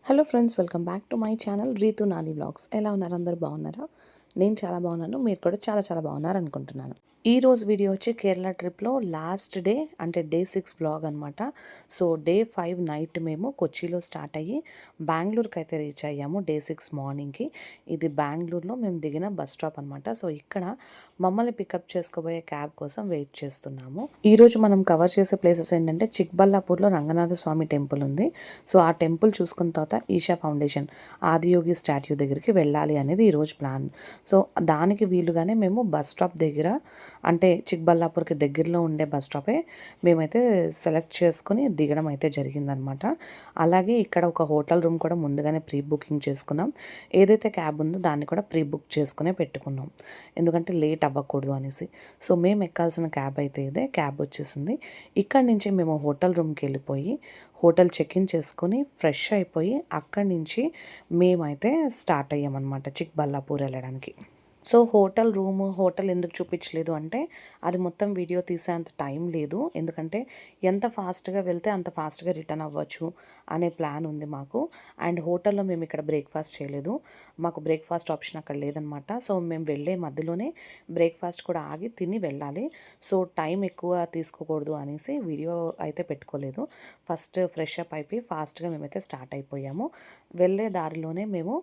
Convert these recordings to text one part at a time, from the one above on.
Hello friends, welcome back to my channel Ritu Nani vlogs. ఎలా ఉన్నారు? అందరూ బాగున్నారా? నేను చాలా బాగున్నాను. మీరు కూడా చాలా చాలా బాగున్నారు అనుకుంటున్నాను. ఈ రోజు వీడియో వచ్చి కేరళ ట్రిప్లో లాస్ట్ డే అంటే డే 6 వ్లాగ్ అనమాట. సో డే 5 నైట్ మేము కొచ్చిలో స్టార్ట్ అయ్యి బెంగళూరుకి అయితే రీచ్ అయ్యాము డే 6 మార్నింగ్కి. ఇది బెంగళూరులో మేము దిగిన బస్ స్టాప్ అనమాట. సో ఇక్కడ మమ్మల్ని పికప్ చేసుకోబోయే క్యాబ్ కోసం వెయిట్ చేస్తున్నాము. ఈరోజు మనం కవర్ చేసే ప్లేసెస్ ఏంటంటే చిక్బల్లాపూర్లో రంగనాథ స్వామి టెంపుల్ ఉంది. సో ఆ టెంపుల్ చూసుకున్న తర్వాత ఈషా ఫౌండేషన్ ఆదియోగి స్టాట్యూ దగ్గరికి వెళ్ళాలి అనేది ఈరోజు ప్లాన్. సో దానికి వీలుగానే మేము బస్ స్టాప్ దగ్గర అంటే చిక్బల్లాపూర్కి దగ్గరలో ఉండే బస్ స్టాపే మేమైతే సెలెక్ట్ చేసుకుని దిగడం అయితే జరిగిందనమాట. అలాగే ఇక్కడ ఒక హోటల్ రూమ్ కూడా ముందుగానే ప్రీ బుకింగ్ చేసుకున్నాం. ఏదైతే క్యాబ్ ఉందో దాన్ని కూడా ప్రీ బుక్ చేసుకునే పెట్టుకున్నాం, ఎందుకంటే లేట్ అవ్వకూడదు అనేసి. సో మేము ఎక్కాల్సిన క్యాబ్ అయితే ఇదే. క్యాబ్ వచ్చేసింది. ఇక్కడ నుంచి మేము హోటల్ రూమ్కి వెళ్ళిపోయి హోటల్ చెక్ ఇన్ చేసుకొని ఫ్రెష్ అయిపోయి అక్కడి నుంచి మేమైతే స్టార్ట్ అయ్యామన్నమాట చిక్బల్లాపూర్ వెళ్ళడానికి. సో హోటల్ ఎందుకు చూపించలేదు అంటే అది మొత్తం వీడియో తీసేంత టైం లేదు. ఎందుకంటే ఎంత ఫాస్ట్గా వెళ్తే అంత ఫాస్ట్గా రిటర్న్ అవ్వచ్చు అనే ప్లాన్ ఉంది మాకు. అండ్ హోటల్లో మేము ఇక్కడ బ్రేక్ఫాస్ట్ చేయలేదు. మాకు బ్రేక్ఫాస్ట్ ఆప్షన్ అక్కడ లేదనమాట. సో మేము వెళ్ళే మధ్యలోనే బ్రేక్ఫాస్ట్ కూడా ఆగి తిని వెళ్ళాలి. సో టైం ఎక్కువ తీసుకోకూడదు అనేసి వీడియో అయితే పెట్టుకోలేదు. ఫస్ట్ ఫ్రెష్ అప్ అయిపోయి ఫాస్ట్గా మేమైతే స్టార్ట్ అయిపోయాము. వెళ్ళే దారిలోనే మేము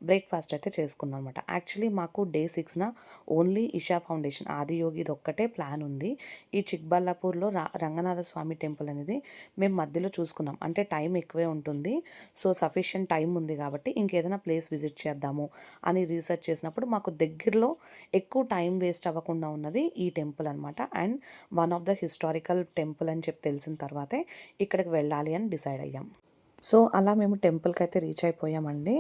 బ్రేక్ఫాస్ట్ అయితే చేసుకున్నాం అనమాట. యాక్చువల్లీ మాకు డే 6న ఓన్లీ ఇషా ఫౌండేషన్ ఆదియోగి ఇది ఒక్కటే ప్లాన్ ఉంది. ఈ చిక్బల్లాపూర్లో రంగనాథ స్వామి టెంపుల్ అనేది మేము మధ్యలో చూసుకున్నాం. అంటే టైం ఎక్కువే ఉంటుంది. సో సఫిషియంట్ టైం ఉంది కాబట్టి ఇంకేదైనా ప్లేస్ విజిట్ చేద్దాము అని రీసెర్చ్ చేసినప్పుడు మాకు దగ్గరలో ఎక్కువ టైం వేస్ట్ అవ్వకుండా ఉన్నది ఈ టెంపుల్ అనమాట. And one of the historical temple అని చెప్పి తెలిసిన తర్వాతే ఇక్కడికి వెళ్ళాలి అని డిసైడ్ అయ్యాం. సో అలా మేము టెంపుల్కి అయితే రీచ్ అయిపోయామండి.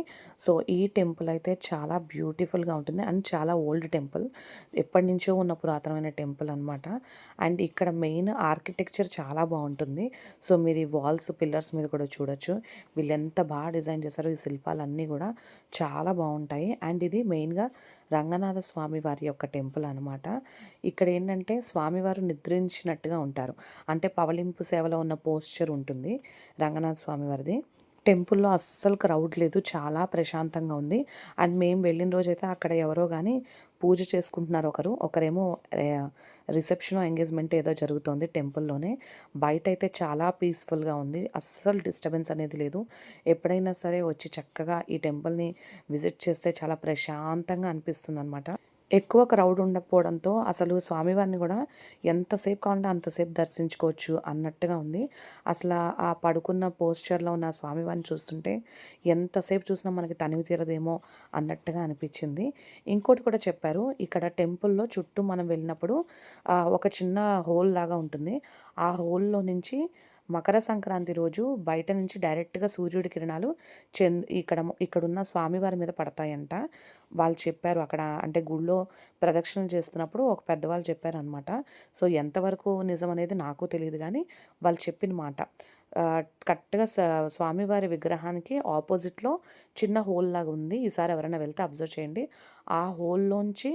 సో ఈ టెంపుల్ అయితే చాలా బ్యూటిఫుల్గా ఉంటుంది అండ్ చాలా ఓల్డ్ టెంపుల్, ఎప్పటి నుంచో ఉన్న పురాతనమైన టెంపుల్ అనమాట. అండ్ ఇక్కడ మెయిన్ ఆర్కిటెక్చర్ చాలా బాగుంటుంది. సో మీరు ఈ వాల్స్ పిల్లర్స్ మీద కూడా చూడొచ్చు. వీళ్ళు ఎంత బాగా డిజైన్ చేశారో. ఈ శిల్పాలన్నీ కూడా చాలా బాగుంటాయి. అండ్ ఇది మెయిన్గా రంగనాథ స్వామి వారి యొక్క టెంపుల్ అనమాట. ఇక్కడ ఏంటంటే స్వామివారు నిద్రించినట్టుగా ఉంటారు. అంటే పవలింపు సేవలో ఉన్న పోస్చర్ ఉంటుంది రంగనాథ స్వామి వారిది. టెంపుల్లో అస్సలు క్రౌడ్ లేదు, చాలా ప్రశాంతంగా ఉంది. అండ్ మేము వెళ్ళిన రోజైతే అక్కడ ఎవరో కానీ పూజ చేసుకుంటున్నారు. ఒకరేమో రిసెప్షన్ ఎంగేజ్మెంట్ ఏదో జరుగుతుంది టెంపుల్లోనే. బయట అయితే చాలా పీస్ఫుల్గా ఉంది, అస్సలు డిస్టర్బెన్స్ అనేది లేదు. ఎప్పుడైనా సరే వచ్చి చక్కగా ఈ టెంపుల్ని విజిట్ చేస్తే చాలా ప్రశాంతంగా అనిపిస్తుంది అనమాట. ఎక్కువ క్రౌడ్ ఉండకపోవడంతో అసలు స్వామివారిని కూడా ఎంతసేపు కావాలంటే అంతసేపు దర్శించుకోవచ్చు అన్నట్టుగా ఉంది. అసలు ఆ పడుకున్న పోస్చర్లో ఉన్న స్వామివారిని చూస్తుంటే ఎంతసేపు చూసినా మనకి తనివి తీరదేమో అన్నట్టుగా అనిపించింది. ఇంకోటి కూడా చెప్పారు, ఇక్కడ టెంపుల్లో చుట్టూ మనం వెళ్ళినప్పుడు ఒక చిన్న హోల్ లాగా ఉంటుంది. ఆ హోల్లో నుంచి మకర సంక్రాంతి రోజు బయట నుంచి డైరెక్ట్గా సూర్యుడి కిరణాలు ఇక్కడున్న స్వామివారి మీద పడతాయంట. వాళ్ళు చెప్పారు అక్కడ, అంటే గుళ్ళో ప్రదక్షిణలు చేస్తున్నప్పుడు ఒక పెద్దవాళ్ళు చెప్పారనమాట. సో ఎంతవరకు నిజం అనేది నాకు తెలియదు, కానీ వాళ్ళు చెప్పిన మాట. కరెక్ట్గా స్వామివారి విగ్రహానికి ఆపోజిట్లో చిన్న హోల్ లాగా ఉంది. ఈసారి ఎవరైనా వెళ్తే అబ్జర్వ్ చేయండి. ఆ హోల్లోంచి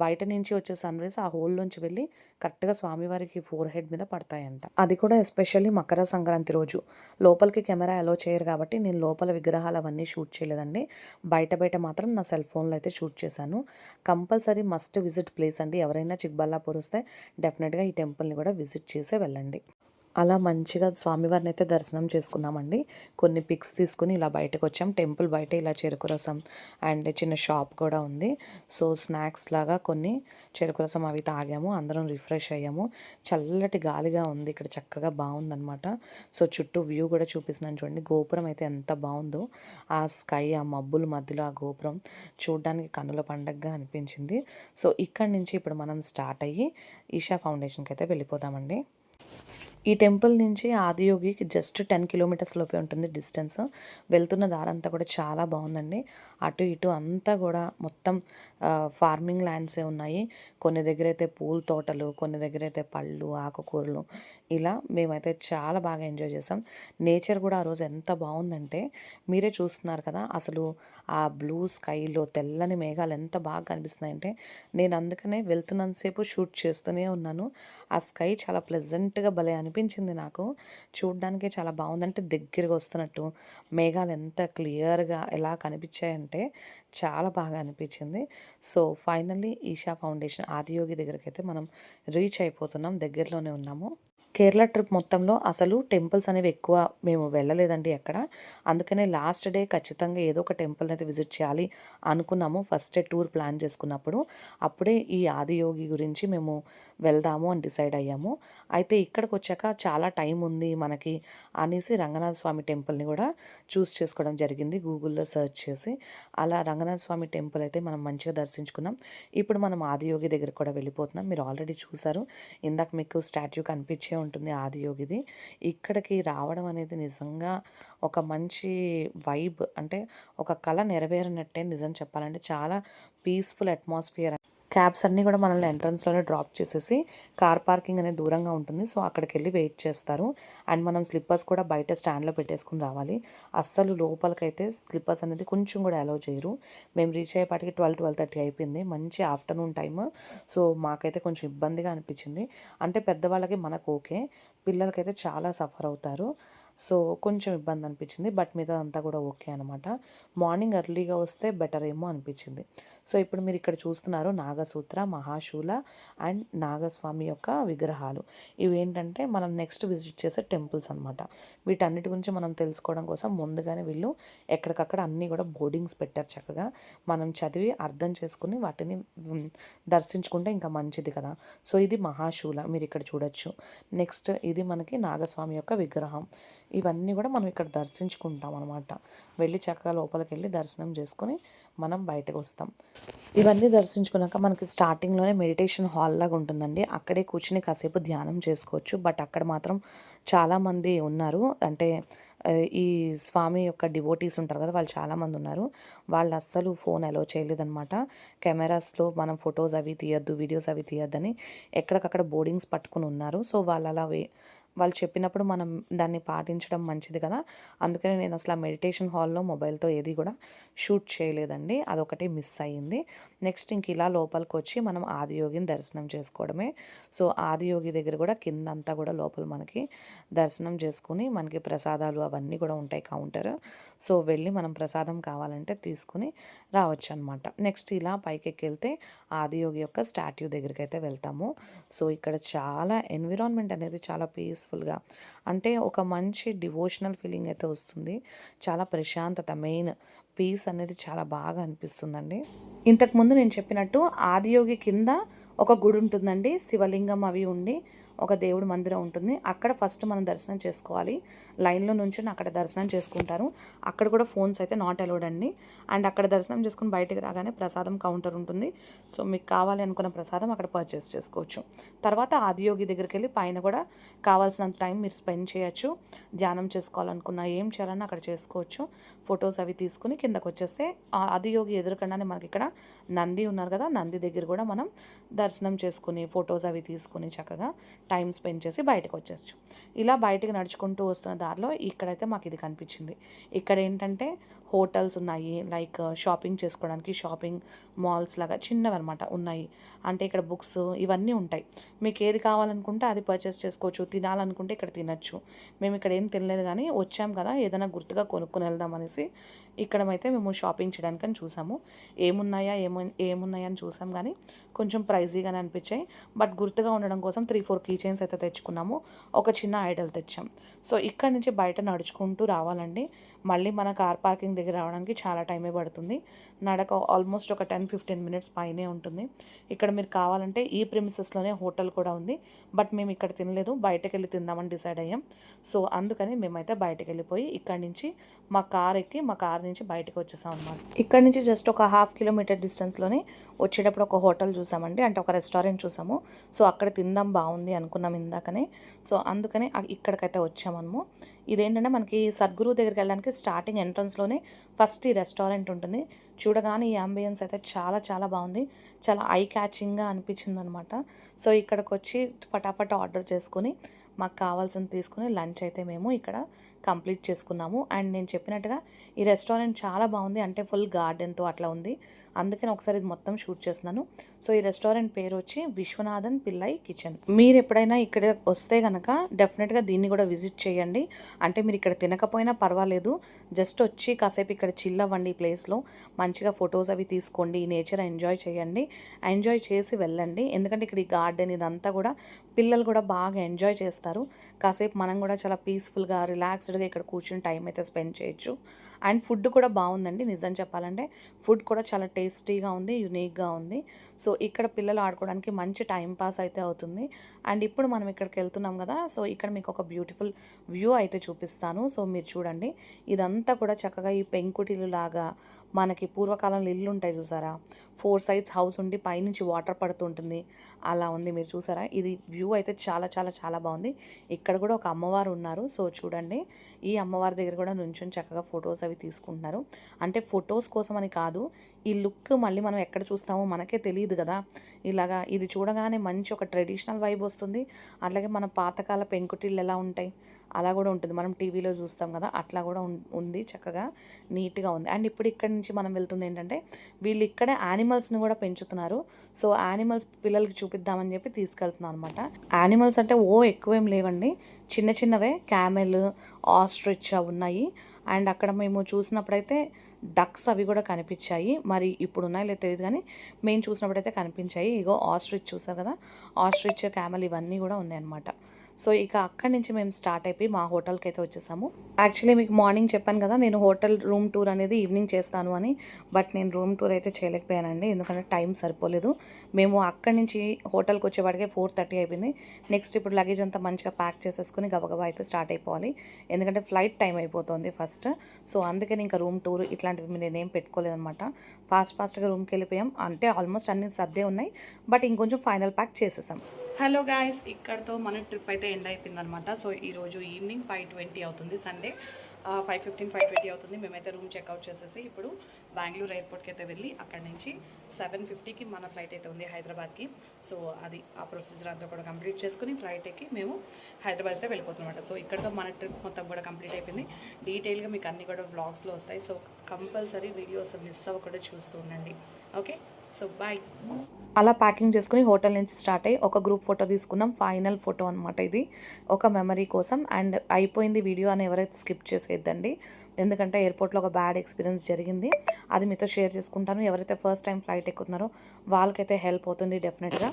బయట నుంచి వచ్చే సన్ రైజ్ ఆ హోల్లోంచి వెళ్ళి కరెక్ట్గా స్వామివారికి ఫోర్ హెడ్ మీద పడతాయంట. అది కూడా ఎస్పెషల్లీ మకర సంక్రాంతి రోజు. లోపలికి కెమెరా అలో చేయరు కాబట్టి నేను లోపల విగ్రహాలు అవన్నీ షూట్ చేయలేదండి. బయట మాత్రం నా సెల్ ఫోన్లో అయితే షూట్ చేశాను. కంపల్సరీ మస్ట్ విజిట్ ప్లేస్ అండి. ఎవరైనా చిక్బల్లాపూర్ వస్తే డెఫినెట్గా ఈ టెంపుల్ని కూడా విజిట్ చేసే వెళ్ళండి. అలా మంచిగా స్వామివారిని అయితే దర్శనం చేసుకున్నామండి. కొన్ని పిక్స్ తీసుకుని ఇలా బయటకు వచ్చాం. టెంపుల్ బయట ఇలా చెరుకు రసం అండ్ చిన్న షాప్ కూడా ఉంది. సో స్నాక్స్ లాగా కొన్ని చెరుకు రసం అవి తాగాము. అందరం రిఫ్రెష్ అయ్యాము. చల్లటి గాలిగా ఉంది ఇక్కడ, చక్కగా బాగుందనమాట. సో చుట్టూ వ్యూ కూడా చూపిస్తున్నాను చూడండి. గోపురం అయితే ఎంత బాగుందో. ఆ స్కై, ఆ మబ్బుల మధ్యలో ఆ గోపురం చూడడానికి కన్నుల పండగగా అనిపించింది. సో ఇక్కడి నుంచి ఇప్పుడు మనం స్టార్ట్ అయ్యి ఈషా ఫౌండేషన్కి అయితే వెళ్ళిపోదామండి. ఈ టెంపుల్ నుంచి ఆదియోగికి జస్ట్ 10 కిలోమీటర్స్ లోపే ఉంటుంది డిస్టెన్స్. వెళ్తున్న దారంతా కూడా చాలా బాగుందండి. అటు ఇటు అంతా కూడా మొత్తం ఫార్మింగ్ ల్యాండ్సే ఉన్నాయి. కొన్ని దగ్గర అయితే పూల తోటలు, కొన్ని దగ్గర అయితే పళ్ళు, ఆకుకూరలు ఇలా మేమైతే చాలా బాగా ఎంజాయ్ చేసాం. నేచర్ కూడా ఆ రోజు ఎంత బాగుందంటే మీరే చూస్తున్నారు కదా, అసలు ఆ బ్లూ స్కైలో తెల్లని మేఘాలు ఎంత బాగా కనిపిస్తున్నాయంటే నేను అందుకనే వెళ్తున్నంతసేపు షూట్ చేస్తూనే ఉన్నాను. ఆ స్కై చాలా ప్లెజెంట్గా భలే అనిపించింది నాకు. చూడ్డానికే చాలా బాగుందంటే దగ్గరగా వస్తున్నట్టు మేఘాలు ఎంత క్లియర్గా ఎలా కనిపించాయంటే చాలా బాగా అనిపించింది. So finally Isha foundation Adiyogi దగ్గరకైతే మనం రీచ్ అయిపోతున్నాం. దగ్గరలోనే ఉన్నాము. కేరళ ట్రిప్ మొత్తంలో అసలు టెంపుల్స్ అనేవి ఎక్కువ మేము వెళ్ళలేదండి ఎక్కడ. అందుకనే లాస్ట్ డే ఖచ్చితంగా ఏదో ఒక టెంపుల్‌ని అయితే విజిట్ చేయాలి అనుకున్నాము. ఫస్టే టూర్ ప్లాన్ చేసుకున్నప్పుడు. అప్పుడే ఈ ఆదియోగి గురించి మేము వెళ్దాము అని డిసైడ్ అయ్యాము. అయితే ఇక్కడికొచ్చాక చాలా టైం ఉంది మనకి అనేసి రంగనాథ స్వామి టెంపుల్‌ని కూడా చేసుకోవడం జరిగింది గూగుల్‌లో సెర్చ్ చేసి. అలా రంగనాథ స్వామి టెంపుల్ అయితే మనం మంచిగా దర్శించుకున్నాం. ఇప్పుడు మనం ఆదియోగి దగ్గరికి కూడా వెళ్ళిపోతున్నాం. మీరు ఆల్రెడీ చూసారు. ఇందాక మీకు స్టాట్యూ కనిపించే ఉంటుంది ఆదియోగిది. ఇక్కడికి రావడం అనేది నిజంగా ఒక మంచి వైబ్, అంటే ఒక కల నెరవేరినట్టే నిజం చెప్పాలంటే. చాలా పీస్‌ఫుల్ అట్మాస్ఫియర్. క్యాబ్స్ అన్నీ కూడా మనల్ని ఎంట్రన్స్‌లోనే డ్రాప్ చేసేసి కార్ పార్కింగ్ అనేది దూరంగా ఉంటుంది. సో అక్కడికెళ్ళి వెయిట్ చేస్తారు. అండ్ మనం స్లిప్పర్స్ కూడా బయట స్టాండ్‌లో పెట్టేసుకొని రావాలి. అస్సలు లోపలికైతే స్లిప్పర్స్ అనేది కొంచెం కూడా అలౌ చేయరు. మేము రీచ్ అయ్యేపాటికి 12:30 అయిపోయింది. మంచి ఆఫ్టర్‌నూన్ టైమ్. సో మాకైతే కొంచెం ఇబ్బందిగా అనిపించింది. అంటే పెద్దవాళ్ళకి మనకు ఓకే. పిల్లలకైతే చాలా సఫర్ అవుతారు. సో కొంచెం ఇబ్బంది అనిపించింది. బట్ మిగతాదంతా కూడా ఓకే అనమాట. మార్నింగ్ ఎర్లీగా వస్తే బెటర్ ఏమో అనిపించింది. సో ఇప్పుడు మీరు ఇక్కడ చూస్తున్నారు నాగసూత్ర, మహాశూల అండ్ నాగస్వామి యొక్క విగ్రహాలు. ఇవేంటంటే మనం నెక్స్ట్ విజిట్ చేసే టెంపుల్స్ అనమాట. వీటన్నిటి గురించి మనం తెలుసుకోవడం కోసం ముందుగానే వీళ్ళు ఎక్కడికక్కడ అన్నీ కూడా బోర్డింగ్స్ పెట్టారు చక్కగా. మనం చదివి అర్థం చేసుకుని వాటిని దర్శించుకుంటే ఇంకా మంచిది కదా. సో ఇది మహాశూల మీరు ఇక్కడ చూడొచ్చు. నెక్స్ట్ ఇది మనకి నాగస్వామి యొక్క విగ్రహం. ఇవన్నీ కూడా మనం ఇక్కడ దర్శించుకుంటాం అనమాట. వెళ్ళి చక్కగా లోపలికి వెళ్ళి దర్శనం చేసుకొని మనం బయటకు వస్తాం. ఇవన్నీ దర్శించుకున్నాక మనకి స్టార్టింగ్‌లోనే మెడిటేషన్ హాల్ లాగా ఉంటుందండి. అక్కడే కూర్చొని కాసేపు ధ్యానం చేసుకోవచ్చు. బట్ అక్కడ మాత్రం చాలామంది ఉన్నారు. అంటే ఈ స్వామి యొక్క డివోటీస్ ఉంటారు కదా, వాళ్ళు చాలామంది ఉన్నారు. వాళ్ళు అస్సలు ఫోన్ అలో చేయలేదనమాట. కెమెరాస్‌లో మనం ఫొటోస్ అవి తీయొద్దు, వీడియోస్ అవి తీయొద్దని ఎక్కడికక్కడ బోర్డింగ్స్ పట్టుకొని ఉన్నారు. సో వాళ్ళు అలా వాళ్ళు చెప్పినప్పుడు మనం దాన్ని పాటించడం మంచిది కదా. అందుకని నేను అసలు ఆ మెడిటేషన్ హాల్‌లో మొబైల్‌తో ఏది కూడా షూట్ చేయలేదండి. అదొకటి మిస్ అయ్యింది. నెక్స్ట్ ఇంక ఇలా లోపలికొచ్చి మనం ఆదియోగిని దర్శనం చేసుకోవడమే. సో ఆదియోగి దగ్గర కూడా కిందంతా కూడా లోపల మనకి దర్శనం చేసుకుని మనకి ప్రసాదాలు అవన్నీ కూడా ఉంటాయి కౌంటర్. సో వెళ్ళి మనం ప్రసాదం కావాలంటే తీసుకుని రావచ్చనమాట. నెక్స్ట్ ఇలా పైకెక్కెళ్తే ఆదియోగి యొక్క స్టాట్యూ దగ్గరికైతే వెళ్తాము. సో ఇక్కడ చాలా ఎన్విరాన్మెంట్ అనేది చాలా పీస్‌ఫుల్‌గా, అంటే ఒక మంచి డివోషనల్ ఫీలింగ్ అయితే వస్తుంది. చాలా ప్రశాంతత, మెయిన్ పీస్ అనేది చాలా బాగా అనిపిస్తుందండి. ఇంతకుముందు నేను చెప్పినట్టు ఆదియోగి కింద ఒక గుడి ఉంటుందండి. శివలింగం అవి ఉండి ఒక దేవుడి మందిరం ఉంటుంది. అక్కడ ఫస్ట్ మనం దర్శనం చేసుకోవాలి. లైన్‌లో నుంచొని అక్కడ దర్శనం చేసుకుంటారు. అక్కడ కూడా ఫోన్స్ అయితే నాట్ అలౌడ్ అండి. అండ్ అక్కడ దర్శనం చేసుకొని బయటికి రాగానే ప్రసాదం కౌంటర్ ఉంటుంది. సో మీకు కావాలి అనుకున్న ప్రసాదం అక్కడ పర్చేస్ చేసుకోవచ్చు. తర్వాత ఆదియోగి దగ్గరికి వెళ్ళి పైన కూడా కావాల్సినంత టైం మీరు స్పెండ్ చేయొచ్చు. ధ్యానం చేసుకోవాలనుకున్నా ఏం చేయాలన్నా అక్కడ చేసుకోవచ్చు. ఫొటోస్ అవి తీసుకుని కిందకు వచ్చేస్తే ఆదియోగి ఎదురుకుండానే మనకి ఇక్కడ నంది ఉన్నారు కదా, నంది దగ్గర కూడా మనం దర్శనం చేసుకుని ఫొటోస్ అవి తీసుకుని చక్కగా టైం స్పెండ్ చేసి బయటకు వచ్చేచ్చు. ఇలా బయటకు నడుచుకుంటూ వస్తున్న దారిలో ఇక్కడైతే మాకు ఇది కనిపించింది. ఇక్కడ ఏంటంటే హోటల్స్ ఉన్నాయి, లైక్ షాపింగ్ చేసుకోవడానికి షాపింగ్ మాల్స్ లాగా చిన్నవి అనమాట ఉన్నాయి. అంటే ఇక్కడ బుక్స్ ఇవన్నీ ఉంటాయి. మీకు ఏది కావాలనుకుంటే అది పర్చేస్ చేసుకోవచ్చు. తినాలనుకుంటే ఇక్కడ తినచ్చు. మేము ఇక్కడ ఏం తినలేదు కానీ వచ్చాం కదా ఏదైనా గుర్తుగా కొనుక్కొని వెళ్దాం అనేసి ఇక్కడమైతే మేము షాపింగ్ చేయడానికని చూసాము. ఏమున్నాయని చూసాం కానీ కొంచెం ప్రైజీగానే అనిపించాయి. బట్ గుర్తుగా ఉండడం కోసం 3-4 కీ చైన్స్ అయితే తెచ్చుకున్నాము. ఒక చిన్న ఐడల్ తెచ్చాం. సో ఇక్కడ నుంచి బయట నడుచుకుంటూ రావాలండి. మళ్ళీ మన కార్ పార్కింగ్ దగ్గర రావడానికి చాలా టైమే పడుతుంది. నడక ఆల్మోస్ట్ ఒక 10-15 మినిట్స్ పైనే ఉంటుంది. ఇక్కడ మీరు కావాలంటే ఈ ప్రిమిసెస్లోనే హోటల్ కూడా ఉంది. బట్ మేము ఇక్కడ తినలేదు, బయటకు వెళ్ళి తిందామని డిసైడ్ అయ్యాం. సో అందుకని మేమైతే బయటకు వెళ్ళిపోయి ఇక్కడి నుంచి మా కార్ ఎక్కి మా కార్ నుంచి బయటకు వచ్చేసాం అనమాట. ఇక్కడ నుంచి జస్ట్ ఒక 1/2 కిలోమీటర్ డిస్టెన్స్లోనే వచ్చేటప్పుడు ఒక హోటల్ చూసామండి, అంటే ఒక రెస్టారెంట్ చూసాము. సో అక్కడ తిందాం బాగుంది అనుకున్నాం ఇందాకనే. సో అందుకని ఇక్కడికైతే వచ్చామన్నము. ఇదేంటంటే మనకి సద్గురు దగ్గరికి వెళ్ళడానికి స్టార్టింగ్ ఎంట్రన్స్లోనే ఫస్ట్ ఈ రెస్టారెంట్ ఉంటుంది. చూడగానే ఈ అంబియన్స్ అయితే చాలా చాలా బాగుంది. చాలా ఐ క్యాచింగ్గా అనిపించింది అనమాట. సో ఇక్కడికి వచ్చి ఫటాఫట్ ఆర్డర్ చేసుకుని మాకు కావాల్సింది తీసుకుని లంచ్ అయితే మేము ఇక్కడ కంప్లీట్ చేసుకున్నాము. అండ్ నేను చెప్పినట్టుగా ఈ రెస్టారెంట్ చాలా బాగుంది, అంటే ఫుల్ గార్డెన్తో అట్లా ఉంది. అందుకని ఒకసారి ఇది మొత్తం షూట్ చేస్తున్నాను. సో ఈ రెస్టారెంట్ పేరు వచ్చి విశ్వనాథన్ పిల్లై కిచెన్. మీరు ఎప్పుడైనా ఇక్కడ వస్తే కనుక డెఫినెట్గా దీన్ని కూడా విజిట్ చేయండి. అంటే మీరు ఇక్కడ తినకపోయినా పర్వాలేదు, జస్ట్ వచ్చి కాసేపు ఇక్కడ చిల్ అవ్వండి. ఈ ప్లేస్లో మంచిగా ఫొటోస్ అవి తీసుకోండి, ఈ నేచర్ ఎంజాయ్ చేయండి, ఎంజాయ్ చేసి వెళ్ళండి. ఎందుకంటే ఇక్కడ ఈ గార్డెన్ ఇదంతా కూడా పిల్లలు కూడా బాగా ఎంజాయ్ చేస్తారు. కాసేపు మనం కూడా చాలా పీస్ఫుల్గా రిలాక్స్డ్గా ఇక్కడ కూర్చుని టైం అయితే స్పెండ్ చేయొచ్చు. అండ్ ఫుడ్ కూడా బాగుందండి, నిజం చెప్పాలంటే ఫుడ్ కూడా చాలా టేస్టీగా ఉంది, యునిక్గా ఉంది. సో ఇక్కడ పిల్లలు ఆడుకోవడానికి మంచి టైం పాస్ అయితే అవుతుంది. అండ్ ఇప్పుడు మనం ఇక్కడికి వెళ్తున్నాం కదా, సో ఇక్కడ మీకు ఒక బ్యూటిఫుల్ వ్యూ అయితే చూపిస్తాను. సో మీరు చూడండి, ఇదంతా కూడా చక్కగా ఈ పెంకుటిల్లు లాగా మనకి పూర్వకాలంలో ఇల్లు ఉంటాయి చూసారా, 4 సైడ్స్ హౌస్ ఉండి పైనుంచి వాటర్ పడుతుంటుంది, అలా ఉంది. మీరు చూసారా, ఇది వ్యూ అయితే చాలా చాలా చాలా బాగుంది. ఇక్కడ కూడా ఒక అమ్మవారు ఉన్నారు. సో చూడండి, ఈ అమ్మవారి దగ్గర కూడా నుంచొని చక్కగా ఫొటోస్ అవి తీసుకుంటున్నారు. అంటే ఫొటోస్ కోసం అని కాదు, ఈ లుక్ మళ్ళీ మనం ఎక్కడ చూస్తామో మనకే తెలియదు కదా. ఇలాగా ఇది చూడగానే మంచి ఒక ట్రెడిషనల్ వైబ్ వస్తుంది. అట్లాగే మన పాతకాల పెంకుటిళ్ళు ఎలా ఉంటాయి అలా కూడా ఉంటుంది, మనం టీవీలో చూస్తాం కదా, అట్లా కూడా ఉంది. చక్కగా నీట్గా ఉంది. అండ్ ఇప్పుడు ఇక్కడ నుంచి మనం వెళ్తుంది ఏంటంటే, వీళ్ళు ఇక్కడే యానిమల్స్ని కూడా పెంచుతున్నారు. సో యానిమల్స్ పిల్లలకి చూపిద్దామని చెప్పి తీసుకెళ్తున్నాను అనమాట. యానిమల్స్ అంటే ఎక్కువేం లేవండి, చిన్న చిన్నవే, క్యామెల్, ఆస్ట్రిచ్ ఉన్నాయి. అండ్ అక్కడ మేము చూసినప్పుడైతే డక్స్ అవి కూడా కనిపించాయి. మరి ఇప్పుడు ఉన్నాయో లేదో తెలియదు, కానీ మేము చూసినప్పుడైతే కనిపించాయి. ఇగో ఆస్ట్రిచ్ చూసారు కదా, ఆస్ట్రిచ్, క్యామెల్ ఇవన్నీ కూడా ఉన్నాయన్నమాట. సో ఇక అక్కడి నుంచి మేము స్టార్ట్ అయిపోయి మా హోటల్కి అయితే వచ్చేసాము. యాక్చువల్లీ మీకు మార్నింగ్ చెప్పాను కదా, నేను హోటల్ రూమ్ టూర్ అనేది ఈవినింగ్ చేస్తాను అని, బట్ నేను రూమ్ టూర్ అయితే చేయలేకపోయానండి, ఎందుకంటే టైం సరిపోలేదు. మేము అక్కడి నుంచి హోటల్కి వచ్చేవాడికే 4:30 అయిపోయింది. నెక్స్ట్ ఇప్పుడు లగేజ్ అంతా మంచిగా ప్యాక్ చేసేసుకుని గబగబా అయితే స్టార్ట్ అయిపోవాలి, ఎందుకంటే ఫ్లైట్ టైం అయిపోతుంది ఫస్ట్. సో అందుకని ఇంకా రూమ్ టూర్ ఇట్లాంటివి నేనేం పెట్టుకోలేదన్నమాట. ఫాస్ట్గా రూమ్కి వెళ్ళిపోయాం. అంటే ఆల్మోస్ట్ అన్ని సర్దే ఉన్నాయి, బట్ ఇంకొంచెం ఫైనల్ ప్యాక్ చేసేసాం. హలో గాయస్, ఇక్కడతో మన ట్రిప్ అయితే ఎండ్ అయిపోయింది అనమాట. సో ఈరోజు ఈవినింగ్ 5:20 అవుతుంది, సండే 5:15, 5:20 అవుతుంది. మేమైతే రూమ్ చెక్అవుట్ చేసేసి ఇప్పుడు బెంగళూరు ఎయిర్పోర్ట్కి అయితే వెళ్ళి అక్కడ నుంచి 7:50కి మన ఫ్లైట్ అయితే ఉంది హైదరాబాద్కి. సో అది ఆ ప్రొసీజర్ అంతా కూడా కంప్లీట్ చేసుకుని ఫ్లైట్ ఎక్కి మేము హైదరాబాద్ అయితే వెళ్ళిపోతున్నాం అనమాట. సో ఇక్కడతో మన ట్రిప్ మొత్తం కూడా కంప్లీట్ అయిపోయింది. డీటెయిల్గా మీకు అన్నీ కూడా వ్లాగ్స్లో వస్తాయి. సో కంపల్సరీ వీడియోస్ మిస్ అవ్వకుండా చూస్తూ ఉండండి. Okay, so bye. అలా ప్యాకింగ్ చేసుకుని హోటల్ నుంచి స్టార్ట్ అయ్యి ఒక గ్రూప్ ఫోటో తీసుకున్నాం. ఫైనల్ ఫోటో అనమాట ఇది, ఒక మెమరీ కోసం. అండ్ అయిపోయింది వీడియో అని ఎవరైతే స్కిప్ చేసేద్దండి, ఎందుకంటే ఎయిర్పోర్ట్లో ఒక బ్యాడ్ ఎక్స్పీరియన్స్ జరిగింది, అది మీతో షేర్ చేసుకుంటాను. ఎవరైతే ఫస్ట్ టైం ఫ్లైట్ ఎక్కుతున్నారో వాళ్ళకైతే హెల్ప్ అవుతుంది డెఫినెట్గా.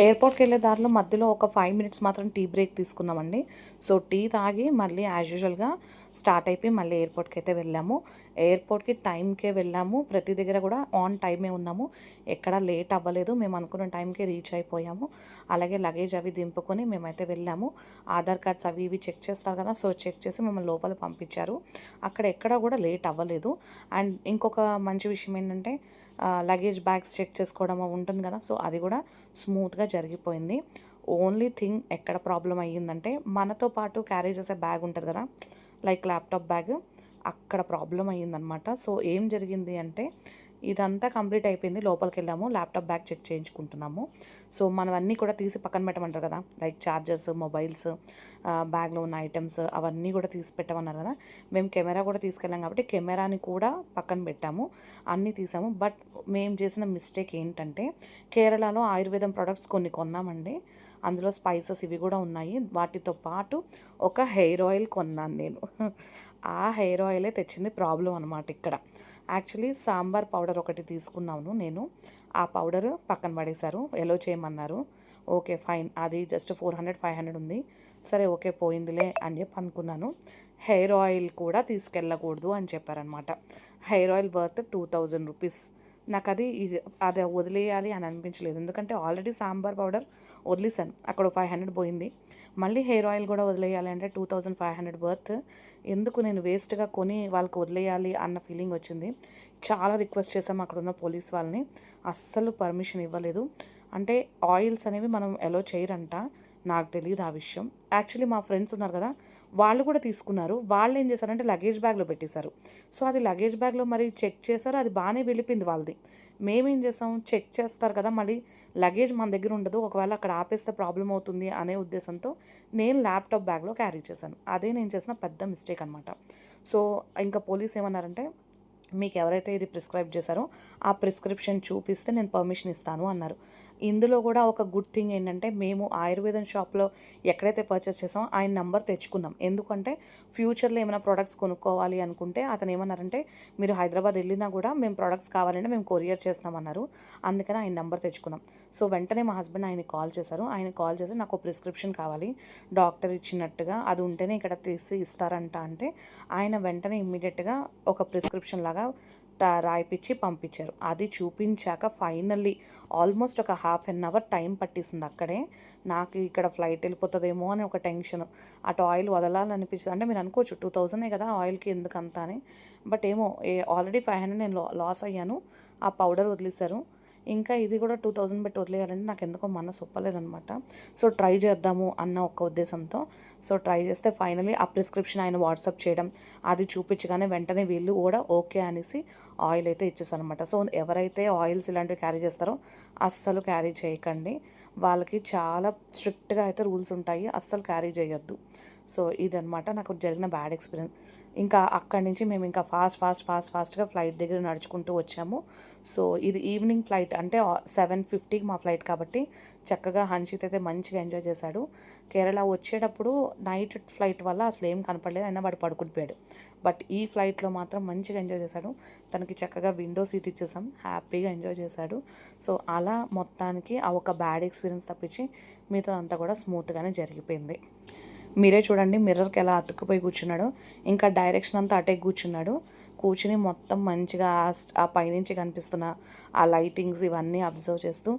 ఎయిర్పోర్ట్కి వెళ్ళే దారిలో మధ్యలో ఒక 5 మినిట్స్ మాత్రం టీ బ్రేక్ తీసుకున్నామండి. సో టీ తాగి మళ్ళీ యాజ్ యూజువల్గా స్టార్ట్ అయిపోయి మళ్ళీ ఎయిర్పోర్ట్కి అయితే వెళ్ళాము. ఎయిర్పోర్ట్కి టైంకే వెళ్ళాము, ప్రతి దగ్గర కూడా ఆన్ టైమే ఉన్నాము, ఎక్కడా లేట్ అవ్వలేదు. మేము అనుకున్న టైంకే రీచ్ అయిపోయాము. అలాగే లగేజ్ అవి దింపుకొని మేమైతే వెళ్ళాము. ఆధార్ కార్డ్స్ అవి ఇవి చెక్ చేస్తారు కదా, సో చెక్ చేసి మమ్మల్ని లోపల పంపించారు. అక్కడ ఎక్కడా కూడా లేట్ అవ్వలేదు. అండ్ ఇంకొక మంచి విషయం ఏంటంటే, లగేజ్ బ్యాగ్స్ చెక్ చేసుకోవడం ఉంటుంది కదా, సో అది కూడా స్మూత్గా జరిగిపోయింది. ఓన్లీ థింగ్ ఎక్కడ ప్రాబ్లం అయ్యిందంటే, మనతో పాటు క్యారీ చేసే బ్యాగ్ ఉంటుంది కదా, లైక్ ల్యాప్టాప్ బ్యాగ్, అక్కడ ప్రాబ్లం అయ్యిందనమాట. సో ఏం జరిగింది అంటే, ఇదంతా కంప్లీట్ అయిపోయింది, లోపలికి వెళ్ళాము, ల్యాప్టాప్ బ్యాగ్ చెక్ చేయించుకుంటున్నాము. సో మనవన్నీ కూడా తీసి పక్కన పెట్టమంటారు కదా, లైక్ ఛార్జర్స్, మొబైల్స్, బ్యాగ్లో ఉన్న ఐటమ్స్ అవన్నీ కూడా తీసి పెట్టమన్నారు కదా. మేము కెమెరా కూడా తీసుకెళ్ళాం కాబట్టి కెమెరాని కూడా పక్కన పెట్టాము, అన్నీ తీసాము. బట్ మేము చేసిన మిస్టేక్ ఏంటంటే, కేరళలో ఆయుర్వేదం ప్రొడక్ట్స్ కొన్ని కొన్నామండి, అందులో స్పైసెస్ ఇవి కూడా ఉన్నాయి. వాటితో పాటు ఒక హెయిర్ ఆయిల్ కొన్నాను నేను. ఆ హెయిర్ ఆయిలే తెచ్చింది ప్రాబ్లం అనమాట ఇక్కడ. యాక్చువల్లీ సాంబార్ పౌడర్ ఒకటి తీసుకున్నాను నేను, ఆ పౌడర్ పక్కన పడేశారు, ఎలో చేయమన్నారు. ఓకే ఫైన్, అది జస్ట్ 400, 500 ఉంది, సరే ఓకే పోయిందిలే అని చెప్పి అనుకున్నాను. హెయిర్ ఆయిల్ కూడా తీసుకెళ్ళకూడదు అని చెప్పారనమాట. Hair oil worth 2000 rupees. నాకు అది వదిలేయాలి అని అనిపించలేదు, ఎందుకంటే ఆల్రెడీ సాంబార్ పౌడర్ వదిలేసాను, అక్కడ 500 పోయింది. మళ్ళీ హెయిర్ ఆయిల్ కూడా వదిలేయాలి అంటే 2500 వర్త్, ఎందుకు నేను వేస్ట్గా కొని వాళ్ళకి వదిలేయాలి అన్న ఫీలింగ్ వచ్చింది. చాలా రిక్వెస్ట్ చేసాము అక్కడ ఉన్న పోలీస్ వాళ్ళని, అస్సలు పర్మిషన్ ఇవ్వలేదు. అంటే ఆయిల్స్ అనేవి మనం ఎలో చేయరంట, నాకు తెలియదు ఆ విషయం. యాక్చువల్లీ మా ఫ్రెండ్స్ ఉన్నారు కదా, వాళ్ళు కూడా తీసుకున్నారు. వాళ్ళు ఏం చేశారంటే లగేజ్ బ్యాగ్లో పెట్టేశారు. సో అది లగేజ్ బ్యాగ్లో మరి చెక్ చేశారు, అది బాగానే వెళ్ళిపోయింది వాళ్ళది. మేమేం చేసాం, చెక్ చేస్తారు కదా, మళ్ళీ లగేజ్ మన దగ్గర ఉండదు, ఒకవేళ అక్కడ ఆపేస్తే ప్రాబ్లం అవుతుంది అనే ఉద్దేశంతో నేను ల్యాప్టాప్ బ్యాగ్లో క్యారీ చేశాను. అదే నేను చేసిన పెద్ద మిస్టేక్ అనమాట. సో ఇంకా పోలీస్ ఏమన్నారంటే, మీకు ఎవరైతే ఇది ప్రిస్క్రైబ్ చేశారో ఆ ప్రిస్క్రిప్షన్ చూపిస్తే నేను పర్మిషన్ ఇస్తాను అన్నారు. ఇందులో కూడా ఒక గుడ్ థింగ్ ఏంటంటే, మేము ఆయుర్వేదం షాప్లో ఎక్కడైతే పర్చేస్ చేసామో ఆయన నెంబర్ తెచ్చుకున్నాం. ఎందుకంటే ఫ్యూచర్లో ఏమైనా ప్రొడక్ట్స్ కొనుక్కోవాలి అనుకుంటే అతను ఏమన్నారంటే, మీరు హైదరాబాద్ వెళ్ళినా కూడా మేము ప్రొడక్ట్స్ కావాలంటే మేము కొరియర్ చేస్తామన్నారు. అందుకని ఆయన నెంబర్ తెచ్చుకున్నాం. సో వెంటనే మా హస్బెండ్ ఆయనకి కాల్ చేశారు. ఆయన కాల్ చేసి నాకు ప్రిస్క్రిప్షన్ కావాలి డాక్టర్ ఇచ్చినట్టుగా, అది ఉంటేనే ఇక్కడ తీసి ఇస్తారంట అంటే ఆయన వెంటనే ఇమ్మీడియట్గా ఒక ప్రిస్క్రిప్షన్ లాగా రాయిపించి పంపించారు. అది చూపించాక ఫైనల్లీ ఆల్మోస్ట్ ఒక హాఫ్ అన్ అవర్ టైం పట్టేసింది అక్కడే. నాకు ఇక్కడ ఫ్లైట్ వెళ్ళిపోతుందేమో అని ఒక టెన్షన్, అటు ఆయిల్ వదలాలనిపించింది. అంటే మీరు అనుకోవచ్చు 2000 కదా ఆయిల్కి ఎందుకు అంత అని, బట్ ఏమో ఆల్రెడీ 500 నేను లాస్ అయ్యాను. ఆ పౌడర్ వదిలేశారు, ఇంకా ఇది కూడా 2000 పెట్టి వదిలేయాలంటే నాకు ఎందుకో మనసు ఒప్పలేదనమాట. సో ట్రై చేద్దాము అన్న ఒక ఉద్దేశంతో సో ట్రై చేస్తే ఫైనలీ ఆ ప్రిస్క్రిప్షన్ ఆయన వాట్సాప్ చేయడం, అది చూపించగానే వెంటనే వీళ్ళు కూడా ఓకే అనేసి ఆయిల్ అయితే ఇచ్చేసారనమాట. సో ఎవరైతే ఆయిల్స్ ఇలాంటివి క్యారీ చేస్తారో అస్సలు క్యారీ చేయకండి, వాళ్ళకి చాలా స్ట్రిక్ట్గా అయితే రూల్స్ ఉంటాయి, అస్సలు క్యారీ చేయొద్దు. సో ఇదనమాట నాకు జరిగిన బ్యాడ్ ఎక్స్పీరియన్స్. ఇంకా అక్కడి నుంచి మేము ఇంకా ఫాస్ట్గా ఫ్లైట్ దగ్గర నడుచుకుంటూ వచ్చాము. సో ఇది ఈవినింగ్ ఫ్లైట్, అంటే 7:50కి మా ఫ్లైట్ కాబట్టి చక్కగా హన్షిత్ అయితే మంచిగా ఎంజాయ్ చేశాడు. కేరళ వచ్చేటప్పుడు నైట్ ఫ్లైట్ వల్ల అసలు ఏం కనపడలేదు, అయినా వాడు పడుకునిపోయాడు. బట్ ఈ ఫ్లైట్లో మాత్రం మంచిగా ఎంజాయ్ చేశాడు. తనకి చక్కగా విండో సీట్ ఇచ్చేసాం, హ్యాపీగా ఎంజాయ్ చేశాడు. సో అలా మొత్తానికి ఆ ఒక బ్యాడ్ ఎక్స్పీరియన్స్ తప్పించి మిగతా అంతా కూడా స్మూత్గానే జరిగిపోయింది. మీరే చూడండి మిర్రర్కి ఎలా అతుక్కుపోయి కూర్చున్నాడో, ఇంకా డైరెక్షన్ అంతా అటే కూర్చున్నాడు. కూర్చుని మొత్తం మంచిగా ఆ పైనుంచి కనిపిస్తున్న ఆ లైటింగ్స్ ఇవన్నీ అబ్జర్వ్ చేస్తూ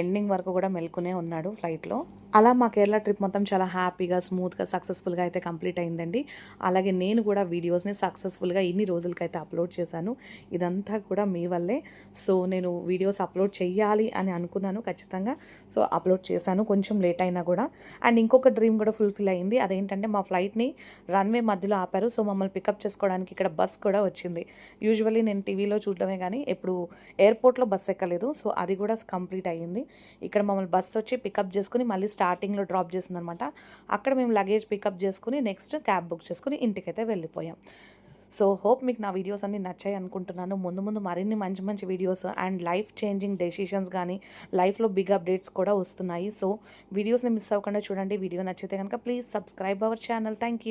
ఎండింగ్ వరకు కూడా మెలుకునే ఉన్నాడు ఫ్లైట్లో. అలా మా కేరళ ట్రిప్ మొత్తం చాలా హ్యాపీగా స్మూత్గా సక్సెస్ఫుల్గా అయితే కంప్లీట్ అయిందండి. అలాగే నేను కూడా వీడియోస్ని సక్సెస్ఫుల్గా ఇన్ని రోజులకైతే అప్లోడ్ చేశాను. ఇదంతా కూడా మీ వల్లే. సో నేను వీడియోస్ అప్లోడ్ చేయాలి అని అనుకున్నాను ఖచ్చితంగా. సో అప్లోడ్ చేశాను, కొంచెం లేట్ అయినా కూడా. అండ్ ఇంకొక డ్రీమ్ కూడా ఫుల్ఫిల్ అయింది. అదేంటంటే మా ఫ్లైట్ని రన్వే మధ్యలో ఆపారు. సో మమ్మల్ని పికప్ చేసుకోవడానికి ఇక్కడ బస్ కూడా వచ్చింది. యూజువల్లీ నేను టీవీలో చూడడమే కానీ ఎప్పుడు ఎయిర్పోర్ట్లో బస్ ఎక్కలేదు. సో అది కూడా కంప్లీట్ అయ్యింది. ఇక్కడ మమ్మల్ని బస్ వచ్చి పికప్ చేసుకుని మళ్ళీ స్టార్టింగ్లో డ్రాప్ చేసిందనమాట. అక్కడ మేము లగేజ్ పికప్ చేసుకుని నెక్స్ట్ క్యాబ్ బుక్ చేసుకుని ఇంటికైతే వెళ్ళిపోయాం. సో హోప్ మీకు నా వీడియోస్ అన్నీ నచ్చాయి అనుకుంటున్నాను. ముందు ముందు మరిన్ని మంచి మంచి videos and life changing decisions కానీ లైఫ్లో బిగ్ అప్డేట్స్ కూడా వస్తున్నాయి. సో వీడియోస్ని మిస్ అవ్వకుండా చూడండి. వీడియో నచ్చితే కనుక please subscribe our channel. Thank you.